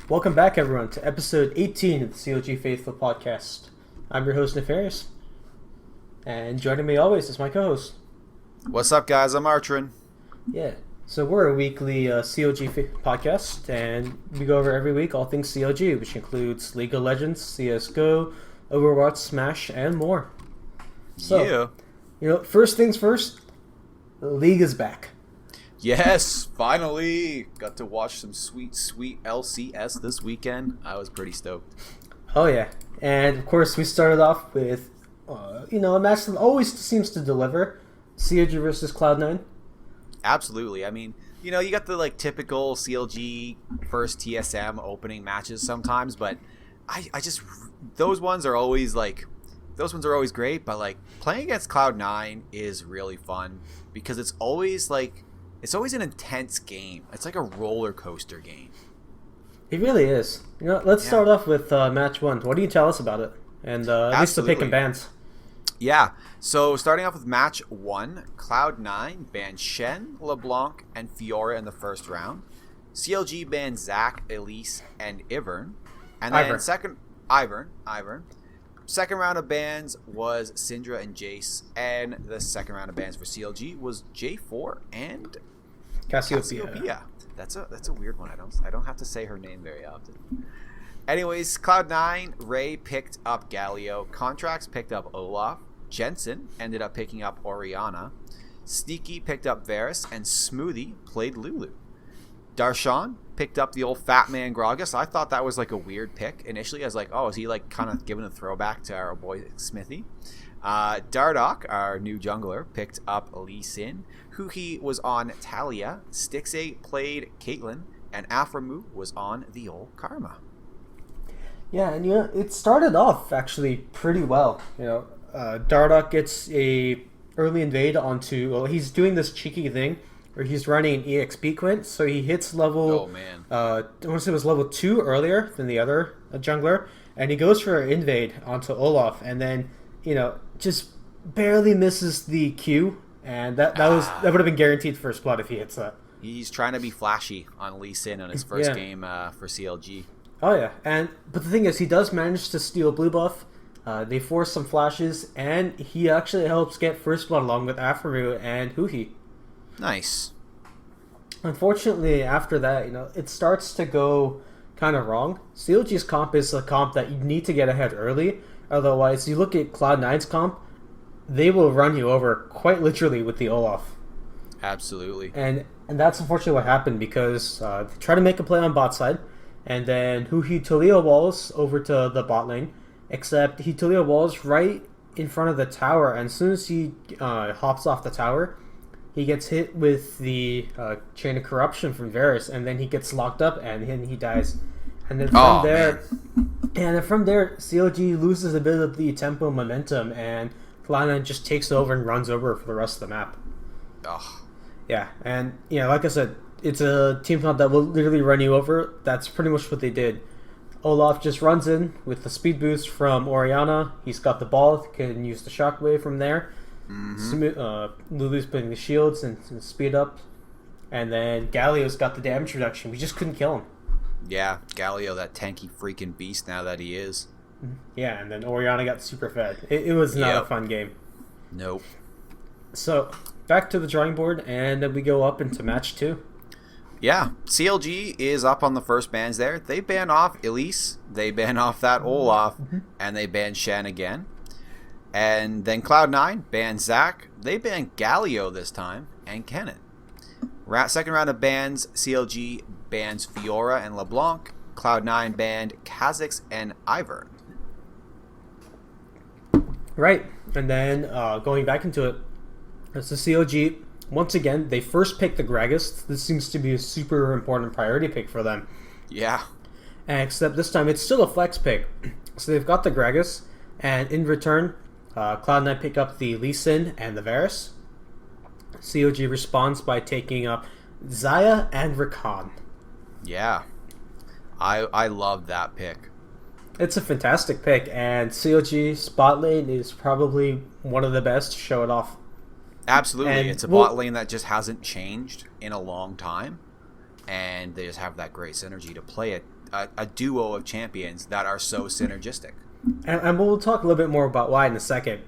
Welcome back, everyone, to episode 18 of the CLG Faithful podcast. I'm your host, Nefari0uss, and joining me always is my co-host. What's up, guys? I'm Artren. Yeah, so we're a weekly CLG podcast, and we go over every week all things CLG, which includes League of Legends, CSGO, Overwatch, Smash, and more. So, first things first, the League is back. Yes, finally! Got to watch some sweet LCS this weekend. I was pretty stoked. Oh, yeah. And, of course, we started off with, a match that always seems to deliver. CLG versus Cloud9. Absolutely. I mean, you got the, typical CLG first TSM opening matches sometimes, but I just... Those ones are always, great, but, playing against Cloud9 is really fun because it's always, It's always an intense game. It's like a roller coaster game. It really is. Let's start off with match one. What do you tell us about it? And at least the pick and bans. Yeah. So starting off with match one, Cloud9 banned Shen, LeBlanc, and Fiora in the first round. CLG banned Zac, Elise, and Ivern. And then Ivern. Second round of bans was Syndra and Jace, and the second round of bans for CLG was J4 and Cassiopeia. That's a weird one. I don't have to say her name very often. Anyways, Cloud9, Ray picked up Galio, Contracts picked up Olaf, Jensen ended up picking up Orianna, Sneaky picked up Varus, and Smoothie played Lulu. Darshan picked up the old fat man Gragas. I thought that was a weird pick initially. I was like, oh, is he kind of giving a throwback to our boy Smithy? Dardoch, our new jungler, picked up Lee Sin. HuHi was on Talia. Stixxay played Caitlyn, and Aframu was on the old Karma. Yeah, and it started off actually pretty well. Dardoch gets a early invade onto. Well, he's doing this cheeky thing where he's running an EXP quint, so he hits level. Oh man! I want to say it was level 2 earlier than the other jungler, and he goes for an invade onto Olaf, and then just barely misses the Q, and that would have been guaranteed first blood if he hits that. He's trying to be flashy on Lee Sin on his first game for CLG. Oh yeah, but the thing is, he does manage to steal blue buff. They force some flashes, and he actually helps get first blood along with Aframu and HuHi. Nice. Unfortunately, after that, it starts to go kind of wrong. CLG's comp is a comp that you need to get ahead early. Otherwise, you look at Cloud9's comp, they will run you over quite literally with the Olaf. Absolutely. And that's unfortunately what happened because they try to make a play on bot side, and then HuHi Taliyah walls over to the bot lane, except he Taliyah walls right in front of the tower, and as soon as he hops off the tower, he gets hit with the Chain of Corruption from Varus, and then he gets locked up, and then he dies. And then from there, CLG loses a bit of the tempo and momentum, and Cloud9 just takes over and runs over for the rest of the map. Oh. Yeah, and like I said, it's a team comp that will literally run you over. That's pretty much what they did. Olaf just runs in with the speed boost from Orianna. He's got the ball, can use the shockwave from there. Mm-hmm. Lulu's putting the shields and speed up, and then Galio's got the damage reduction. We just couldn't kill him. Yeah, Galio, that tanky freaking beast now that he is. Yeah, and then Orianna got super fed. It was not a fun game. Nope. So, back to the drawing board, and then we go up into match 2. Yeah, CLG is up on the first bans there. They ban off Elise, they ban off that Olaf, and they ban Shen again. And then Cloud9 banned Zac. They banned Galio this time, and Kennen. Second round of bans, CLG bans Fiora and LeBlanc. Cloud9 banned Kha'Zix and Ivern. Right, and then going back into it, it's the CLG. Once again, they first picked the Gragas. This seems to be a super important priority pick for them. Yeah. Except this time, it's still a flex pick. So they've got the Gragas, and in return, Cloud9 pick up the Lee Sin and the Varus. CLG responds by taking up Xayah and Rakan. Yeah. I love that pick. It's a fantastic pick, and CLG spot lane is probably one of the best to show it off. Absolutely. And it's a bot lane that just hasn't changed in a long time, and they just have that great synergy to play it a duo of champions that are so synergistic. And we'll talk a little bit more about why in a second.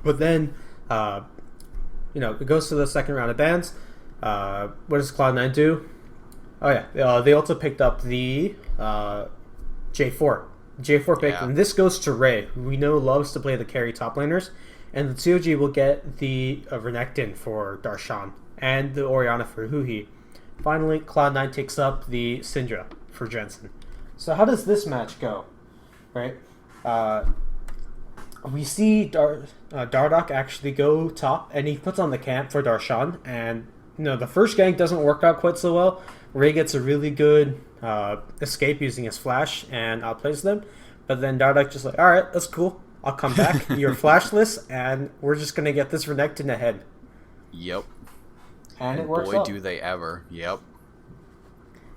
But then, it goes to the second round of bans. What does Cloud9 do? Oh yeah, they also picked up the J4 pick, and this goes to Ray, who we know loves to play the carry top laners, and the CLG will get the Renekton for Darshan and the Orianna for HuHi. Finally, Cloud9 takes up the Syndra for Jensen. So how does this match go? Right, we see Dardoch actually go top, and he puts on the camp for Darshan, and the first gank doesn't work out quite so well. Ray gets a really good escape using his flash and outplays them, but then Dardoch just like, all right, that's cool. I'll come back. You're flashless, and we're just gonna get this Renekton ahead. Yep. And it works boy, out. do they ever. Yep.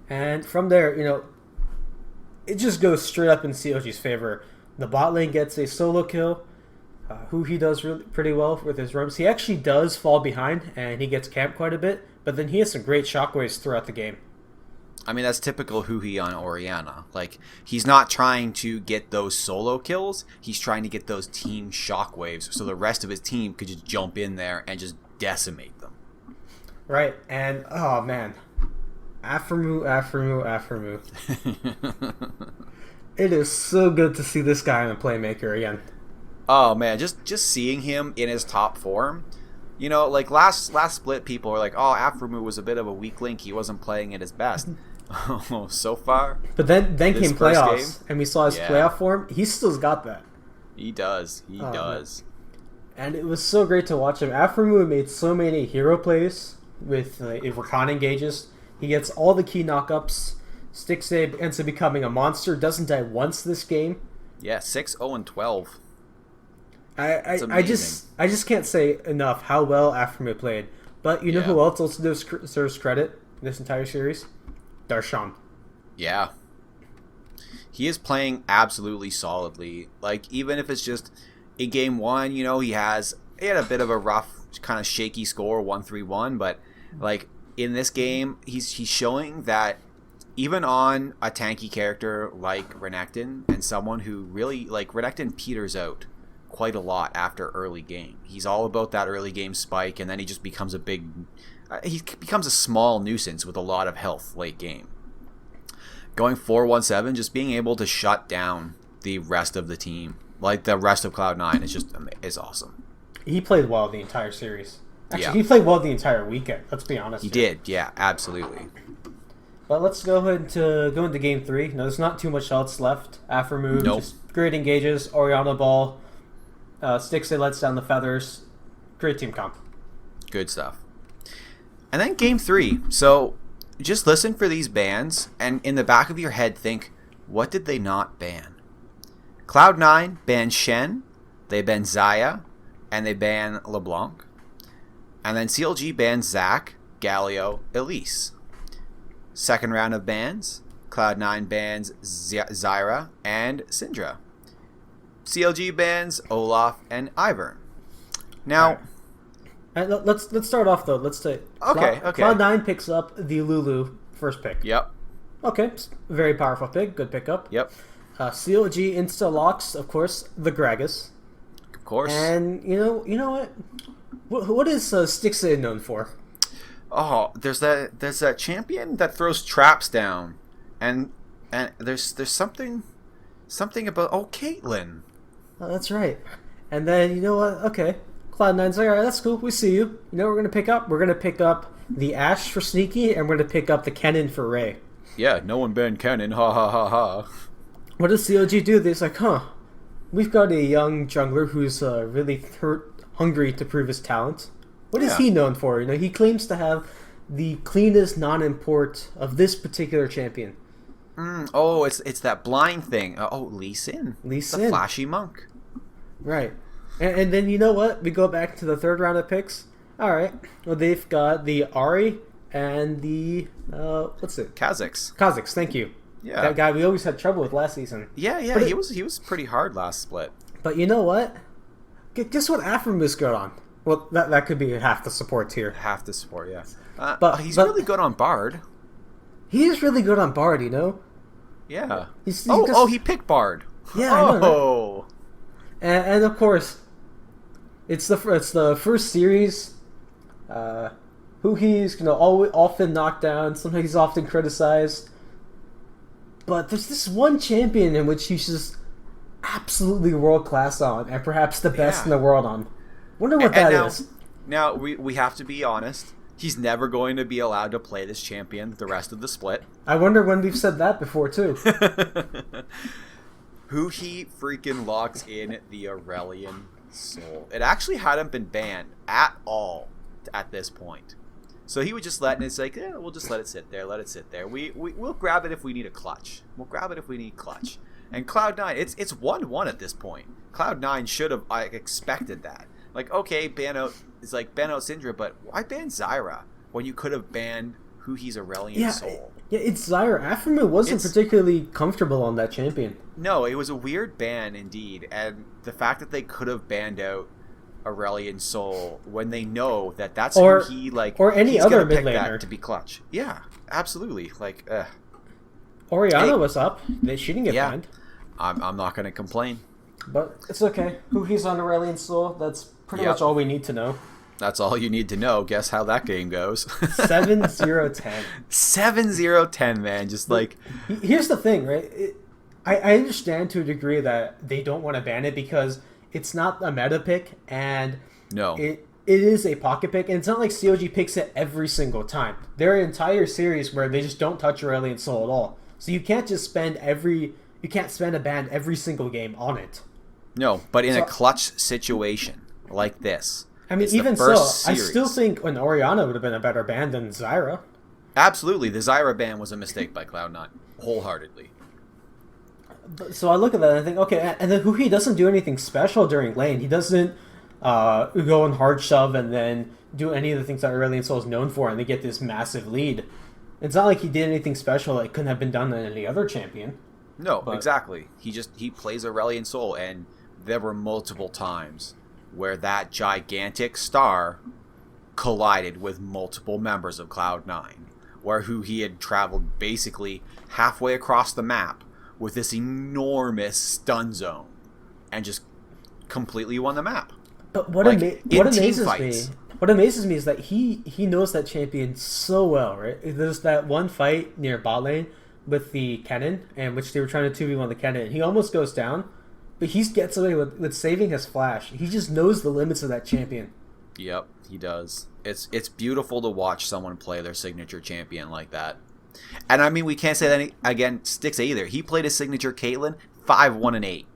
And from there, it just goes straight up in CLG's favor. The bot lane gets a solo kill. HuHi does pretty well with his roams. He actually does fall behind, and he gets camped quite a bit, but then he has some great shockwaves throughout the game. I mean, that's typical HuHi on Orianna. Like, he's not trying to get those solo kills. He's trying to get those team shockwaves so the rest of his team could just jump in there and just decimate them. Right, and, oh man, Aphromoo. It is so good to see this guy in a playmaker again. Oh man, just seeing him in his top form. Like last split, people were like, "Oh, Aphromoo was a bit of a weak link. He wasn't playing at his best." Oh, so far. But then came playoffs, and we saw his playoff form. He still's got that. He does. He does. And it was so great to watch him. Aphromoo made so many hero plays with Rakan engages. He gets all the key knockups. Stixxay ends up becoming a monster. Doesn't die once this game. Yeah, 6-0-12. I just can't say enough how well Aphromoo played. But you know who else also deserves credit in this entire series? Darshan. Yeah. He is playing absolutely solidly. Like, even if it's just in game one, he had a bit of a rough, kind of shaky score, 1-3-1, but like in this game, he's showing that even on a tanky character like Renekton, and someone who really, like, Renekton peters out quite a lot after early game. He's all about that early game spike, and then he just becomes he becomes a small nuisance with a lot of health late game. Going 4-1-7, just being able to shut down the rest of the team, like the rest of Cloud9, is awesome. He played well the entire series. Actually, he played well the entire weekend. Let's be honest. He did, yeah, absolutely. But let's go ahead to go into game 3. No, there's not too much else left. Aphromoo, just great engages. Orianna ball. Stixxay lets down the feathers. Great team comp. Good stuff. And then game 3. So just listen for these bans, and in the back of your head think, what did they not ban? Cloud9 banned Shen, they banned Xayah, and they ban LeBlanc. And then CLG banned Zac, Galio, Elise. Second round of bans, Cloud9 bans Zyra and Syndra. CLG bans Olaf and Ivern. Now, let's start off though. Let's say okay. Cloud9 picks up the Lulu first pick. Yep. Okay, very powerful pick. Good pickup. Yep. CLG insta locks, of course, the Gragas. Of course. And you know what? What is Stixxay known for? Oh, there's that champion that throws traps down, and there's something about Caitlyn. Oh, that's right. And then you know what? Okay, Cloud9's like, all right, that's cool. We see you. You know what we're gonna pick up? We're gonna pick up the Ashe for Sneaky, and we're gonna pick up the Kennen for Ray. Yeah, no one banned Kennen. Ha ha ha ha. What does CLG do? They're like, we've got a young jungler who's really hungry to prove his talent. What is he known for? He claims to have the cleanest non-import of this particular champion. It's that blind thing. Lee Sin. The flashy monk. Right. And then you know what? We go back to the third round of picks. All right. Well, they've got the Ahri and the what's it? Kha'Zix. Thank you. Yeah. That guy we always had trouble with last season. Yeah. He was pretty hard last split. But you know what? Guess what Aphromoos got on? Well, that could be half the support tier. Half the support, yeah. But he's really good on Bard. He is really good on Bard, Yeah. Oh, he picked Bard. Yeah, I know, right? Oh. And of course, it's the first series. HuHi's often knocked down. Sometimes he's often criticized. But there's this one champion in which he's just absolutely world class on, and perhaps the best in the world on. Wonder what that is. Now we have to be honest. He's never going to be allowed to play this champion the rest of the split. I wonder when we've said that before too. HuHi freaking locks in the Aurelian Soul. It actually hadn't been banned at all at this point. So he would just let it, and it's like, we'll just let it sit there, We'll grab it if we need a clutch. And Cloud9, it's 1-1 at this point. Cloud9 should have expected that. Like, okay, ban out Syndra, but why ban Zyra when you could have banned HuHi's Aurelian Soul? Yeah, it's Zyra. Aftermath wasn't particularly comfortable on that champion. No, it was a weird ban indeed, and the fact that they could have banned out Aurelian Soul when they know that that's HuHi, like, or any he's other gonna pick mid laner that to be clutch. Yeah, absolutely. Like, Orianna was up. She didn't get banned. I'm not going to complain. But it's okay. HuHi's on Aurelian Soul. That's pretty much all we need to know. That's all you need to know. Guess how that game goes. 7-0-10. 7-0-10, man. Just like... Here's the thing, right? I understand to a degree that they don't want to ban it because it's not a meta pick, and it is a pocket pick, and it's not like CLG picks it every single time. There are entire series where they just don't touch Aurelian Soul at all. So you can't just spend a ban every single game on it. No, but in a clutch situation like this. I mean, even so, I still think an Orianna would have been a better ban than Zyra. Absolutely. The Zyra ban was a mistake by Cloud9, wholeheartedly. So I look at that and I think, okay, and then HuHi doesn't do anything special during lane. He doesn't go in hard shove and then do any of the things that Aurelian Soul is known for, and they get this massive lead. It's not like he did anything special that couldn't have been done on any other champion. No, exactly. He plays Aurelian Soul, and there were multiple times where that gigantic star collided with multiple members of Cloud9, where HuHi had traveled basically halfway across the map with this enormous stun zone and just completely won the map. But what amazes me is that he knows that champion so well, right? There's that one fight near bot lane with the cannon, in which they were trying to 2v1 the cannon, and he almost goes down, but he gets away with saving his flash. He just knows the limits of that champion. Yep, he does. It's beautiful to watch someone play their signature champion like that. And I mean, we can't say that again Styx either. He played his signature Caitlyn 5-1-8.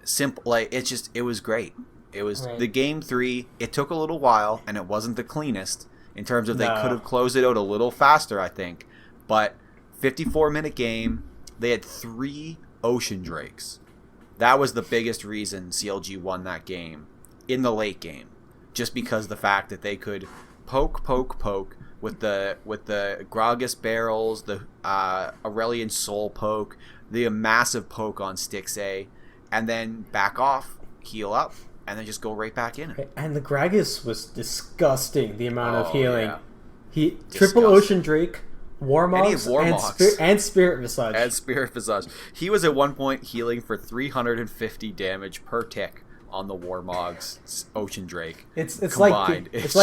Simple, like it was great. It was the game 3. It took a little while, and it wasn't the cleanest in terms of they could have closed it out a little faster, I think. But 54-minute game, they had 3 Ocean Drakes. That was the biggest reason CLG won that game in the late game, just because the fact that they could poke with the Gragas barrels, the Aurelian Soul poke, the massive poke on Styx A, and then back off, heal up, and then just go right back in it. And the Gragas was disgusting, the amount of healing. Yeah. He triple Ocean Drake, Warmogs, and Spirit Visage. And Spirit Visage. He was at one point healing for 350 damage per tick on the Warmogs Ocean Drake. It's combined. It's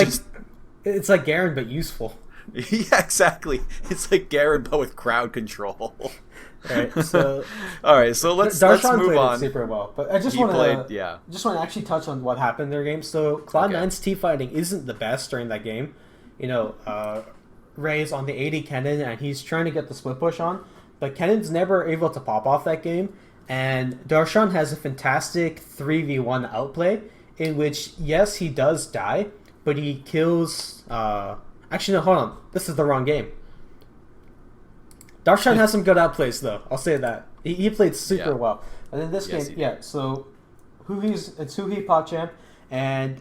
like Garen, but useful. Yeah, exactly. It's like Garen, but with crowd control. Right. So all right. So let's move on. It super well, but I just want to actually touch on what happened in their game. So Cloud9's team fighting isn't the best during that game. You know, Ray's on the 80 Kennen, and he's trying to get the split push on, but Kennen's never able to pop off that game. And Darshan has a fantastic 3v1 outplay in which, yes, he does die, but he kills... Actually, no, hold on. This is the wrong game. Darshan has some good outplays, though. I'll say that. He played super well. And then this game, so it's HuHi PogChamp, and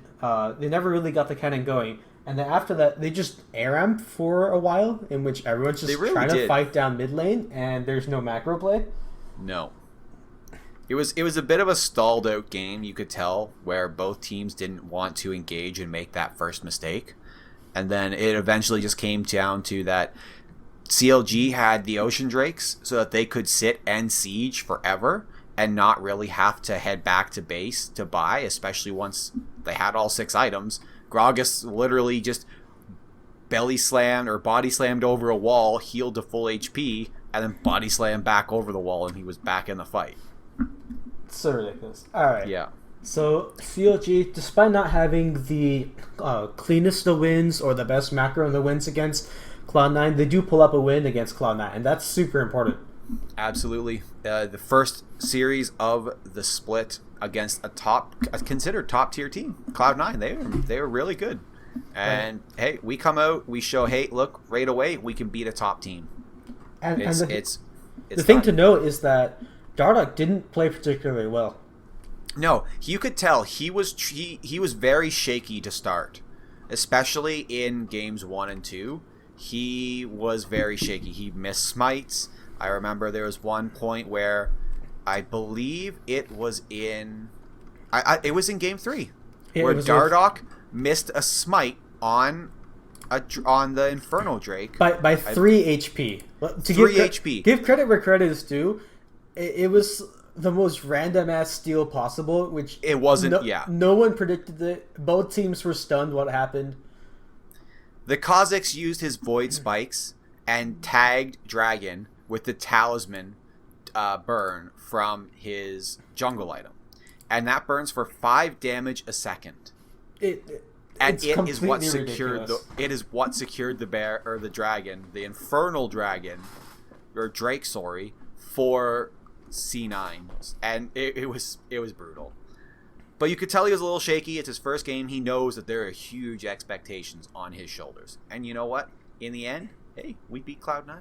they never really got the cannon going. And then after that, they just ARAM for a while, in which everyone's just trying to fight down mid lane, and there's no macro play. No. It was a bit of a stalled out game, you could tell, where both teams didn't want to engage and make that first mistake. And then it eventually just came down to that CLG had the Ocean Drakes so that they could sit and siege forever and not really have to head back to base to buy, especially once they had all 6 items. Gragas literally just belly slammed or body slammed over a wall, healed to full HP, and then body slammed back over the wall, and he was back in the fight. It's so ridiculous. All right. Yeah. So CLG, despite not having the cleanest of wins or the best macro in the wins against Cloud9, they do pull up a win against Cloud9, and that's super important. Absolutely. The first series of the split against a considered top tier team, Cloud9. They were really good. And hey, we come out, we show, hey, look, right away we can beat a top team. And it's the thing to note is that Dardoch didn't play particularly well. No, you could tell he was very shaky to start, especially in games 1 and 2. He was very shaky. He missed smites. I remember there was one point where I believe it was in game 3 where Dardoch missed a smite on the Inferno Drake by 3 HP. HP. Give credit where credit is due. It was the most random ass steal possible, which it wasn't. No one predicted it. Both teams were stunned. What happened? The Kha'Zix used his Void Spikes and tagged Dragon with the Talisman burn from his jungle item, and that burns for 5 damage a second. It is what secured the bear or the dragon, the Infernal Dragon or Drake, sorry, for C9, and it was brutal. But you could tell he was a little shaky. It's his first game. He knows that there are huge expectations on his shoulders. And you know what? In the end, hey, we beat Cloud9.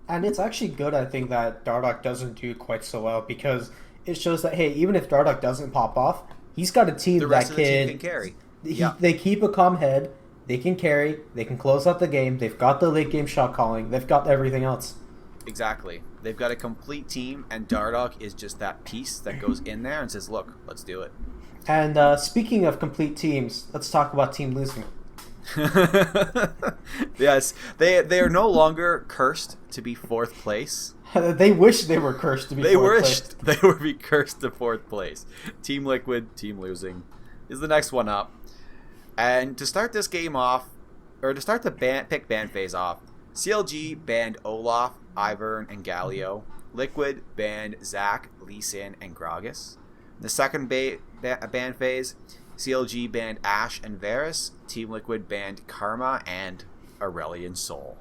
And it's actually good, I think, that Dardoch doesn't do quite so well, because it shows that, hey, even if Dardoch doesn't pop off, he's got a team that can carry. They keep a calm head. They can carry. They can close out the game. They've got the late game shot calling. They've got everything else. Exactly. They've got a complete team, and Dardoch is just that piece that goes in there and says, look, let's do it. And speaking of complete teams, let's talk about team losing. Yes, they are no longer cursed to be 4th place. They wish they were cursed to be 4th place. They wished they would be cursed to 4th place. Team Liquid, team losing is the next one up. And to start this game off, or to start the pick ban phase off, CLG banned Olaf, Ivern, and Galio. Liquid banned Zac, Lee Sin, and Gragas. The second ban phase, CLG banned Ashe and Varus. Team Liquid banned Karma and Aurelion Sol.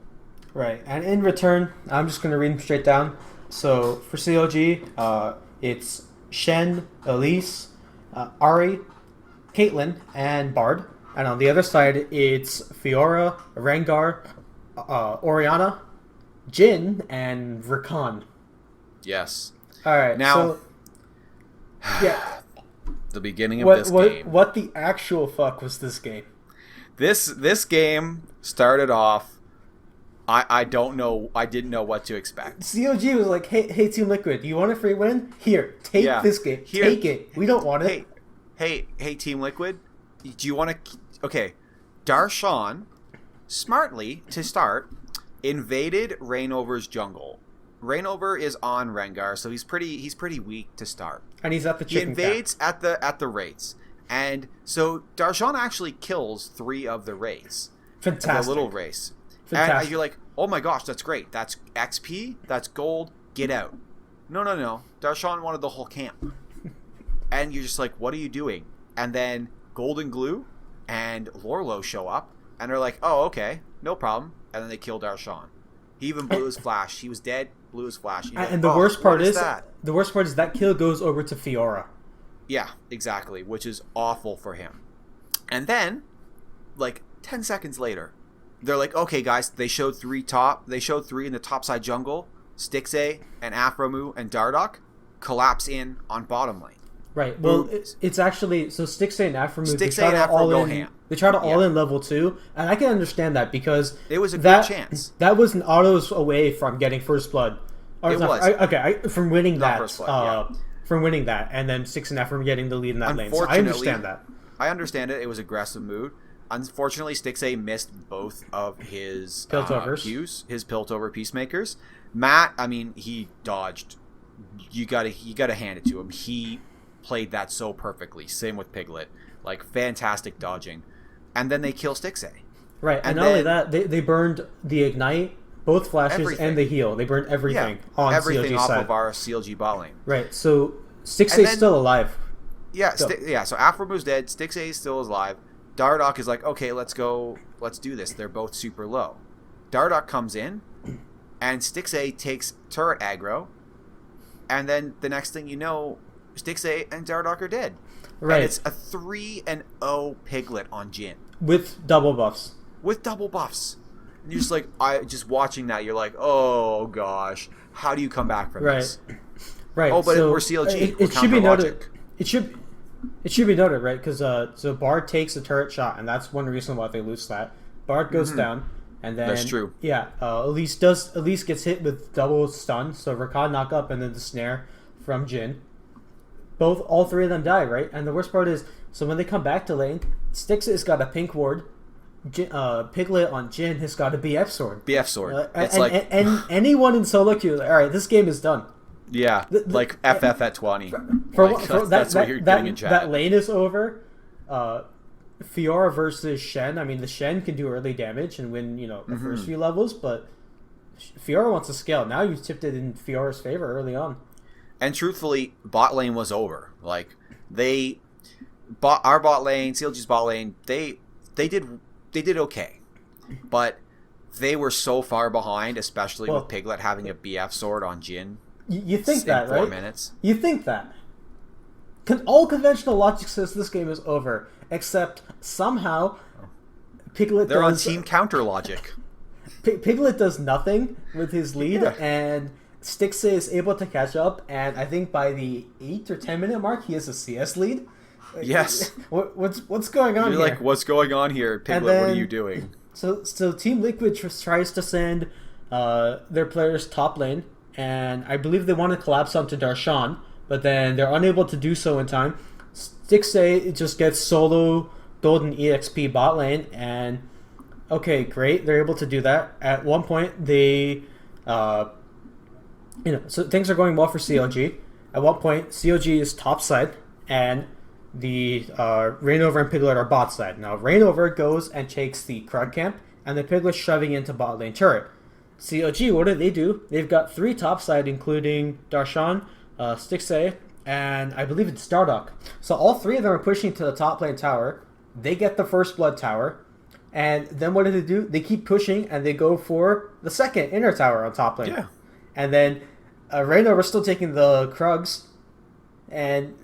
Right, and in return, I'm just going to read them straight down. So for CLG, it's Shen, Elise, Ari, Caitlyn, and Bard. And on the other side, it's Fiora, Rengar, Orianna, Jhin, and Rakan. Yes. All right. Now, so, yeah. The beginning of this game. What the actual fuck was this game? This game started off. I don't know. I didn't know what to expect. CLG was like, hey, Team Liquid, you want a free win? Here, take this game. Take it. We don't want it. Hey, Team Liquid, do you want to? Okay, Darshan, smartly to start, invaded Reignover's jungle. Reignover is on Rengar, so he's pretty weak to start. And he's at the chicken He invades at the Wraiths. And so Darshan actually kills 3 of the Wraiths. Fantastic. The little Wraiths. And you're like, oh my gosh, that's great. That's XP, that's gold, get out. No. Darshan wanted the whole camp. And you're just like, what are you doing? And then Golden Glue and Lorlo show up, and they're like, oh, okay, no problem. And then they kill Darshan. He even blew his flash. He was dead, blew his flash. And the worst part is that kill goes over to Fiora. Yeah, exactly, which is awful for him. And then, like 10 seconds later, they're like, okay, guys, they showed 3 in the topside jungle. Stixxay and Aphromoo and Dardoch collapse in on bottom lane. Right. Well, it's actually so Stixxay and Aphromoo. They try to all in level 2, and I can understand that because it was a good chance. That was an autos away from getting first blood. From winning that. From winning that, and then Stixxay and Aphromoo getting the lead in that lane. So I understand that. I understand it. It was aggressive mood, unfortunately, Stixay missed both of his Piltovers. his Piltover Peacemakers. Matt, I mean, he dodged. You gotta hand it to him. He played that so perfectly. Same with Piglet. Like, fantastic dodging. And then they kill Stixay. Right, and not only that, they burned the Ignite, both flashes, everything. and the heal. They burned everything on everything CLG off side. of our CLG bot lane. Right, so Stixay's still alive. Yeah, so Afromu's dead. Stixay is still alive. Dardoch is like, okay, let's go. Let's do this. They're both super low. Dardoch comes in, and Stixay takes turret aggro, and then the next thing you know, Stixay and Dardoch are dead. Right. And it's a 3-0 Piglet on Jhin. With double buffs. With double buffs. And you're just like, just watching that, you're like, oh gosh, how do you come back from this? Right. Oh, but so we're CLG. It should be noted. It should be noted, right? Because so Bard takes a turret shot, and that's one reason why they lose that. Bard goes down, and then that's true. Yeah, Elise gets hit with double stun, so Rakan knock up, and then the snare from Jhin. All three of them die, right? And the worst part is, so when they come back to lane, Stixay has got a pink ward. Piglet on Jhin has got a BF sword. BF sword. And anyone in solo queue, all right, this game is done. Yeah, like FF at 20. That's what you're getting in chat. That lane is over. Fiora versus Shen. I mean, the Shen can do early damage and win, the first few levels, but Fiora wants to scale. Now you tipped it in Fiora's favor early on. And truthfully, bot lane was over. Like, our bot lane, CLG's bot lane, they did okay, but they were so far behind, especially with Piglet having a BF sword on Jhin. You think that, right? 4 minutes. You think that. All conventional logic says this game is over, except somehow Piglet They're on team counter logic. Piglet does nothing with his lead, and Stixay is able to catch up, and I think by the 8 or 10 minute mark, he has a CS lead. Yes. What's going on You're here? Like, what's going on here, Piglet? What are you doing? So Team Liquid tries to send their players top lane, and I believe they want to collapse onto Darshan, but then they're unable to do so in time. Stixay just gets solo golden EXP bot lane, and okay, great, they're able to do that. At one point, they, so things are going well for CLG. At one point, CLG is top side, and the Reignover and Piglet are bot side. Now, Reignover goes and takes the Krug camp, and the Piglet's shoving into bot lane turret. CLG, what do? They've got 3 top side, including Darshan, Stixay, and I believe it's Dardoch. So all 3 of them are pushing to the top lane tower. They get the first blood tower, and then what do? They keep pushing, and they go for the second inner tower on top lane. Yeah. And then Reignover's still taking the Krugs, and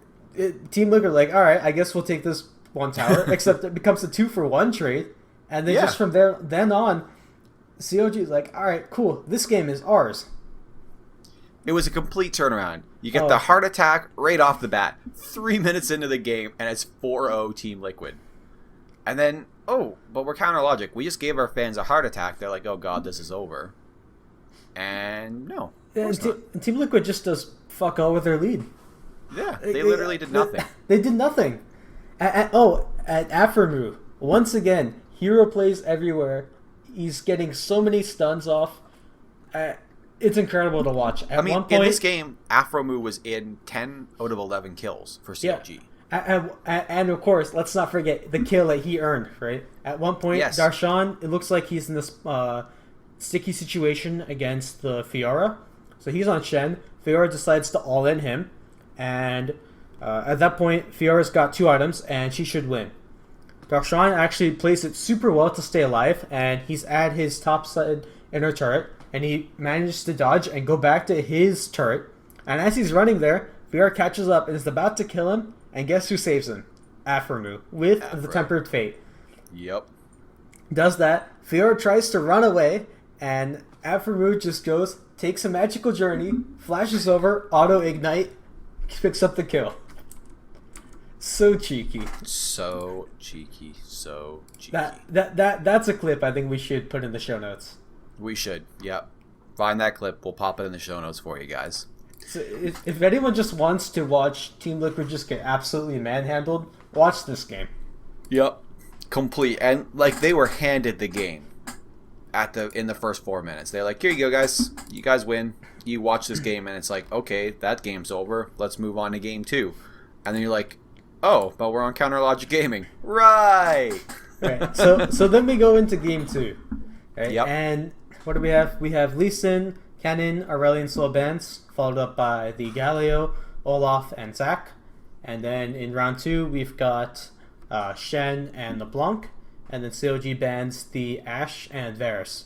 Team Liquid are like, all right, I guess we'll take this one tower, except it becomes a 2-for-1 trade, and then just from then on, CLG is like, all right, cool, this game is ours. It was a complete turnaround. You get the heart attack right off the bat, 3 minutes into the game, and it's 4-0 Team Liquid. And then, but we're counter logic. We just gave our fans a heart attack. They're like, oh god, this is over. And no. Team Liquid just does fuck all with their lead. Yeah, they literally did nothing. They did nothing. At Afromu, once again, hero plays everywhere. He's getting so many stuns off. It's incredible to watch. At one point, in this game, Afromu was in 10 out of 11 kills for CLG. Yeah. And of course, let's not forget the kill that he earned, right? At one point, Darshan, it looks like he's in this sticky situation against the Fiora. So he's on Shen. Fiora decides to all-in him. And at that point, Fiora's got 2 items, and she should win. Darshan actually plays it super well to stay alive, and he's at his top side inner turret, and he manages to dodge and go back to his turret. And as he's running there, Fiora catches up and is about to kill him, and guess who saves him? Afromu, with the Tempered Fate. Yep. Does that. Fiora tries to run away, and Afromu just goes, takes a magical journey, flashes over, auto-ignite, picks up the kill. So cheeky. So cheeky. That's a clip I think we should put in the show notes. We should, yep. Find that clip. We'll pop it in the show notes for you guys. So if anyone just wants to watch Team Liquid just get absolutely manhandled, watch this game. Yep. complete, and like they were handed the game in the first 4 minutes. They're like, here you go, guys. You guys win. You watch this game, and it's like, okay, that game's over. Let's move on to game 2. And then you're like, oh, but we're on Counter Logic Gaming. Right. Right. So then we go into game 2. Right? Yep. And what do we have? We have Lee Sin, Cannon, Aurelion Slowbands, followed up by the Galio, Olaf, and Zac. And then in round 2, we've got Shen and LeBlanc. And then CLG bans the Ashe and Varus.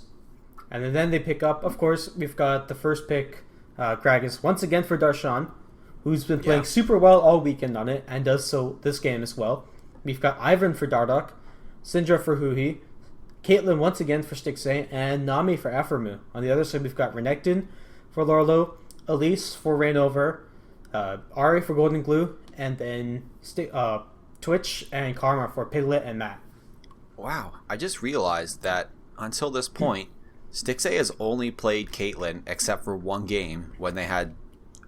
And then they pick up, of course, we've got the first pick, Gragas, once again for Darshan, who's been playing super well all weekend on it, and does so this game as well. We've got Ivan for Dardoch, Syndra for HuHi, Caitlyn once again for Stixxay, and Nami for Aphromoo. On the other side, we've got Renekton for Lorlo, Elise for Reignover, Ari for Golden Glue, and then Twitch and Karma for Piglet and Matt. Wow, I just realized that until this point, Stixxay has only played Caitlyn except for one game when they had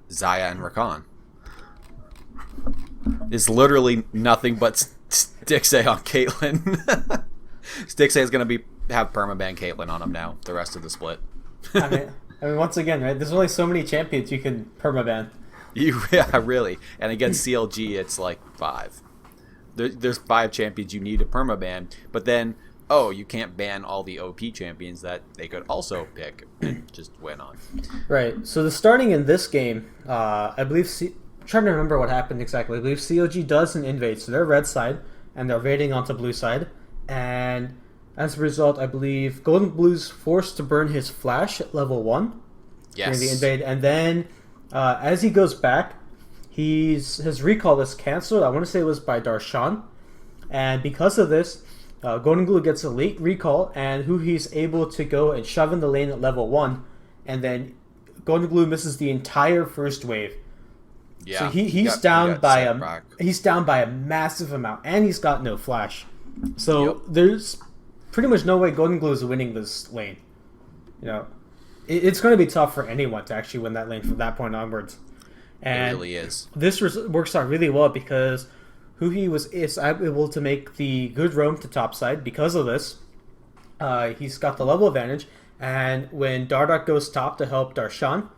Xayah and Rakan. It's literally nothing but Stixxay on Caitlyn. Stixxay is going to have permaban Caitlyn on him now, the rest of the split. I mean, once again, right? There's only so many champions you can permaban. Yeah, really. And against CLG, it's like 5. There's 5 champions you need to permaban, but then, you can't ban all the OP champions that they could also pick and just win on. Right. So the starting in this game, I believe, I'm trying to remember what happened exactly. I believe CLG does an invade, so they're red side, and they're raiding onto blue side. And as a result, I believe Golden Blue's forced to burn his flash at level 1 during the invade. And then as he goes back, his recall is cancelled. I want to say it was by Darshan. And because of this, Golden Glue gets a late recall, and HuHi's able to go and shove in the lane at level 1. And then Golden Glue misses the entire first wave. Yeah, so he's down by a massive amount, and he's got no flash. So there's pretty much no way Golden Glue is winning this lane. You know, it's going to be tough for anyone to actually win that lane from that point onwards. And it really is. This works out really well because HuHi is able to make the good roam to top side because of this. He's got the level advantage, and when Dardoch goes top to help Darshan,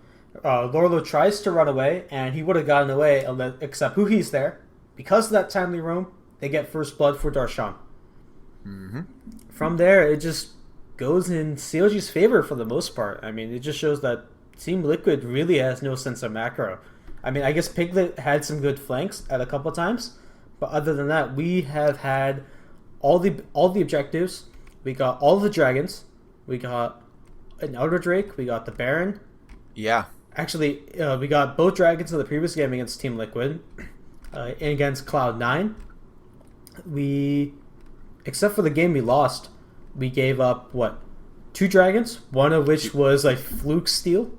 Lorlo tries to run away, and he would have gotten away, except HuHi's there. Because of that timely roam, they get first blood for Darshan. Mm-hmm. From there, it just goes in CLG's favor for the most part. I mean, it just shows that Team Liquid really has no sense of macro. I mean, I guess Piglet had some good flanks at a couple times, but other than that, we have had all the objectives. We got all the dragons. We got an Elder Drake. We got the Baron. Yeah. Actually, we got both dragons in the previous game against Team Liquid. Against Cloud9. Except for the game we lost, we gave up, 2 dragons? One of which was a fluke steal?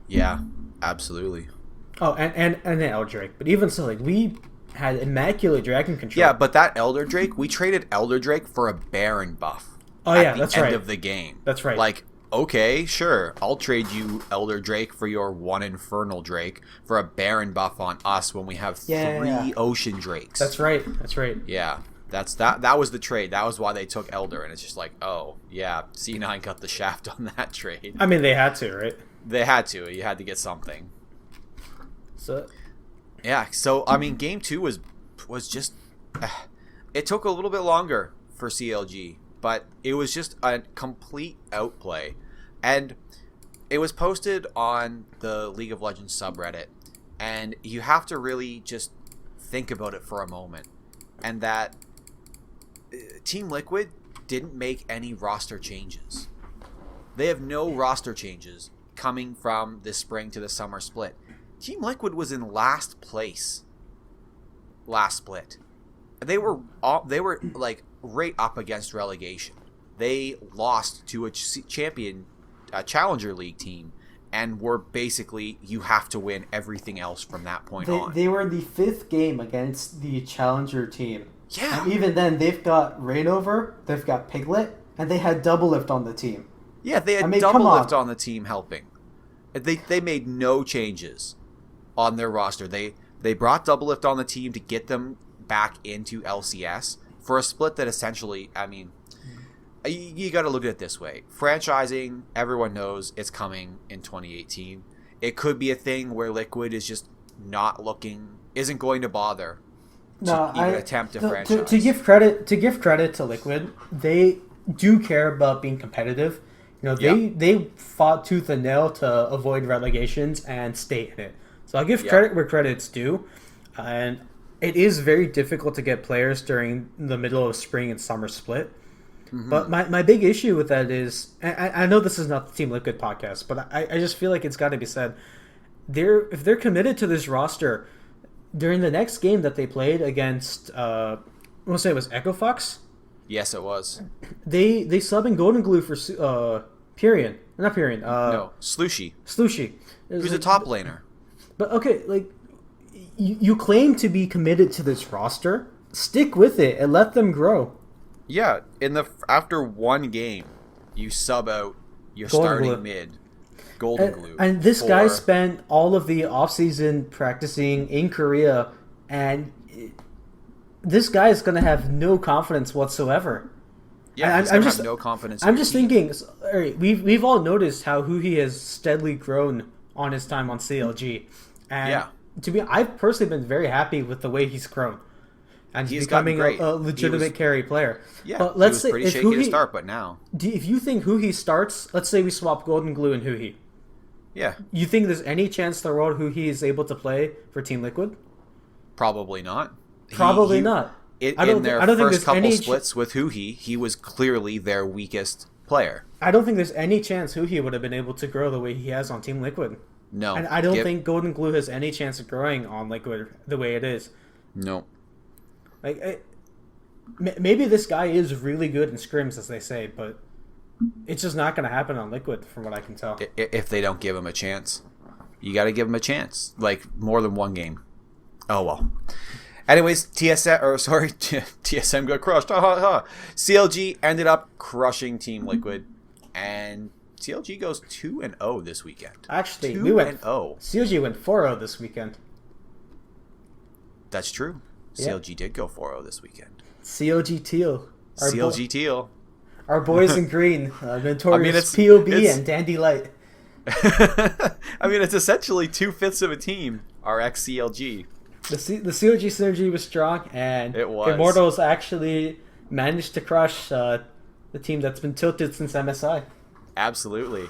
Yeah, absolutely. Oh, and an Elder Drake. But even so, we had immaculate dragon control. Yeah, but that Elder Drake, we traded Elder Drake for a Baron buff. At the end of the game. That's right. Like, okay, sure, I'll trade you Elder Drake for your 1 Infernal Drake for a Baron buff on us when we have 3 Ocean Drakes. That's right. Yeah. That was the trade. That was why they took Elder, and it's just like, oh, yeah, C9 got the shaft on that trade. I mean, they had to, right? They had to. You had to get something. So, yeah, so I mean, game 2 was just it took a little bit longer for CLG, but it was just a complete outplay. And it was posted on the League of Legends subreddit, and you have to really just think about it for a moment. And that Team Liquid didn't make any roster changes. They have no roster changes coming from this spring to the summer split. Team Liquid was in last place last split. They were like right up against relegation. They lost to a Challenger League team, and were basically, you have to win everything else from that point on. They were in the 5th game against the Challenger team. Yeah. And even then, they've got Reignover, they've got Piglet, and they had Double Lift on the team. Yeah, they had Double Lift on the team helping. They made no changes on their roster. They brought Double Lift on the team to get them back into LCS, for a split that essentially, I mean, you got to look at it this way. Franchising, everyone knows it's coming in 2018. It could be a thing where Liquid is just isn't going to bother to even attempt to franchise. To give credit to Liquid, they do care about being competitive. They fought tooth and nail to avoid relegations and stay in it. So I'll give credit where credit's due. And it is very difficult to get players during the middle of spring and summer split. Mm-hmm. But my big issue with that is, I know this is not the Team Liquid podcast, but I just feel like it's got to be said. If they're committed to this roster, during the next game that they played against, I want to say it was Echo Fox? Yes, it was. They sub in Golden Glue for Pyrian. Not Pyrian. No, Slushy. Who's a top laner. But okay, like, you claim to be committed to this roster. Stick with it and let them grow. Yeah, after one game, you sub out your starting mid, Golden Glue. And this guy spent all of the offseason practicing in Korea, and this guy is going to have no confidence whatsoever. Yeah, he's going to have no confidence. I'm just thinking, we've all noticed how HuHi has steadily grown on his time on CLG. And I've personally been very happy with the way he's grown. And he's becoming a legitimate carry player. Yeah, but let's say pretty shaky to start, but now. If you think HuHi starts, let's say we swap Golden Glue and HuHi. Yeah. You think there's any chance the world HuHi is able to play for Team Liquid? Probably not. Probably not. In their first couple splits with HuHi, he was clearly their weakest player. I don't think there's any chance HuHi would have been able to grow the way he has on Team Liquid. No. And I don't think Golden Glue has any chance of growing on Liquid the way it is. No. Like, maybe this guy is really good in scrims, as they say, but it's just not going to happen on Liquid, from what I can tell. If they don't give him a chance, you got to give him a chance, like more than one game. Oh well. Anyways, TSM got crushed. CLG ended up crushing Team Liquid, and CLG goes 2-0 this weekend. Actually, CLG went 4-0 this weekend. That's true. CLG did go 4-0 this weekend. CLG Teal. Teal. Our boys in green. Notorious POB and Dandy Light. I mean, it's essentially 2/5 of a team are ex-CLG. The CLG synergy was strong, and it was. Immortals actually managed to crush the team that's been tilted since MSI. Absolutely.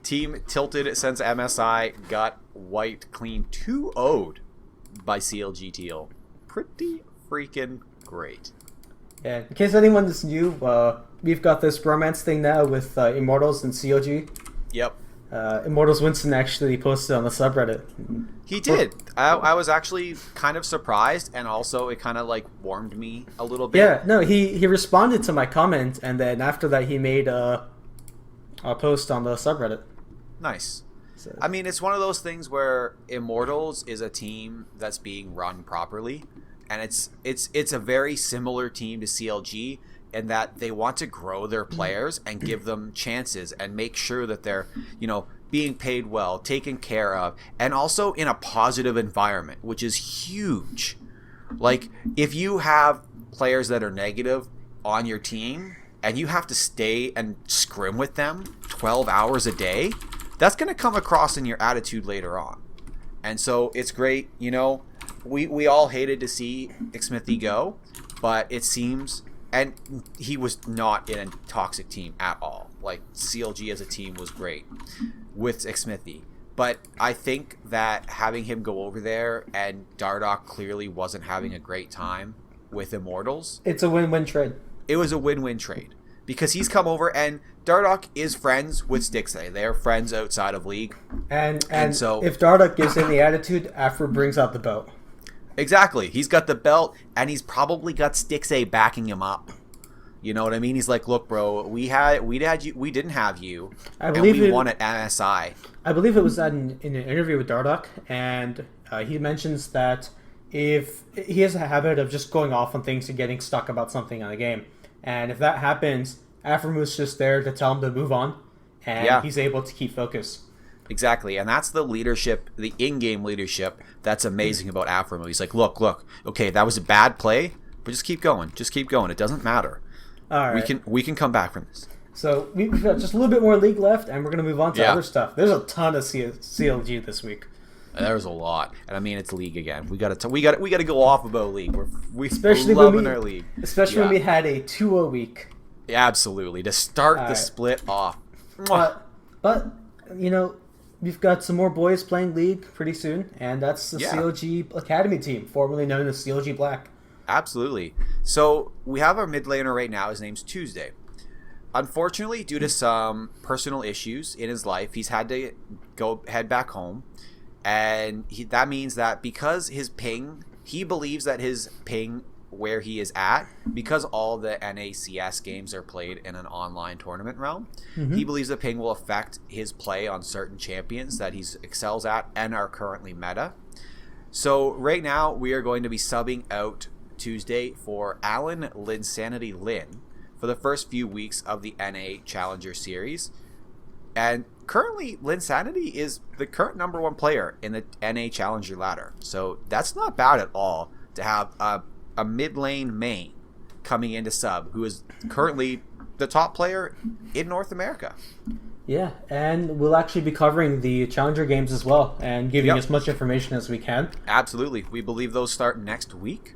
Team tilted since MSI got wiped clean 2-0'd by CLG Teal. Pretty freaking great. Yeah, in case anyone is new, we've got this bromance thing now with Immortals and CLG. Yep. Immortals Winston actually posted on the subreddit. He did. I was actually kind of surprised, and also it kind of like warmed me a little bit. Yeah, no, he responded to my comment, and then after that he made a post on the subreddit. Nice. So, I mean, it's one of those things where Immortals is a team that's being run properly, and it's a very similar team to CLG in that they want to grow their players and give them chances and make sure that they're, being paid well, taken care of, and also in a positive environment, which is huge. Like, if you have players that are negative on your team and you have to stay and scrim with them 12 hours a day, that's going to come across in your attitude later on. And so it's great, we all hated to see Xmithy go, but it seems, and he was not in a toxic team at all. Like, CLG as a team was great with Xmithy. But I think that having him go over there, and Dardoch clearly wasn't having a great time with Immortals. It's a win-win trade. It was a win-win trade. Because he's come over, and Dardoch is friends with Stixxay. They're friends outside of League. And so, if Dardoch gives him the attitude, Afro brings out the belt. Exactly. He's got the belt, and he's probably got Stixxay backing him up. You know what I mean? He's like, look, bro, we didn't have you, and we won at MSI. I believe it was in an interview with Dardoch, and he mentions that if he has a habit of just going off on things and getting stuck about something on a game, and if that happens, Afromu's just there to tell him to move on, and he's able to keep focus. Exactly, and that's the leadership, the in-game leadership that's amazing about Afromu. He's like, look, okay, that was a bad play, But just keep going. Just keep going. It doesn't matter. All right. We can come back from this. So we've got just a little bit more League left, and we're going to move on to other stuff. There's a ton of CLG this week. There's a lot, and I mean it's League again. We got to go off about League. We're especially loving our League, especially when we had a 2-0 week. Yeah, absolutely, to start the split off. But you know, we've got some more boys playing League pretty soon, and that's the CLG Academy team, formerly known as CLG Black. Absolutely. So we have our mid laner right now. His name's Tuesday. Unfortunately, due to some personal issues in his life, he's had to head back home. And that means that because his ping, he believes that his ping where he is at, because all the NACS games are played in an online tournament realm, he believes the ping will affect his play on certain champions that he excels at and are currently meta. So right now, we are going to be subbing out Tuesday for Alan Linsanity Lin for the first few weeks of the NA Challenger Series. And currently, Linsanity is the current #1 player in the NA Challenger ladder. So that's not bad at all to have a mid lane main coming into sub who is currently the top player in North America. Yeah, and we'll actually be covering the Challenger games as well and giving as much information as we can. Absolutely. We believe those start next week.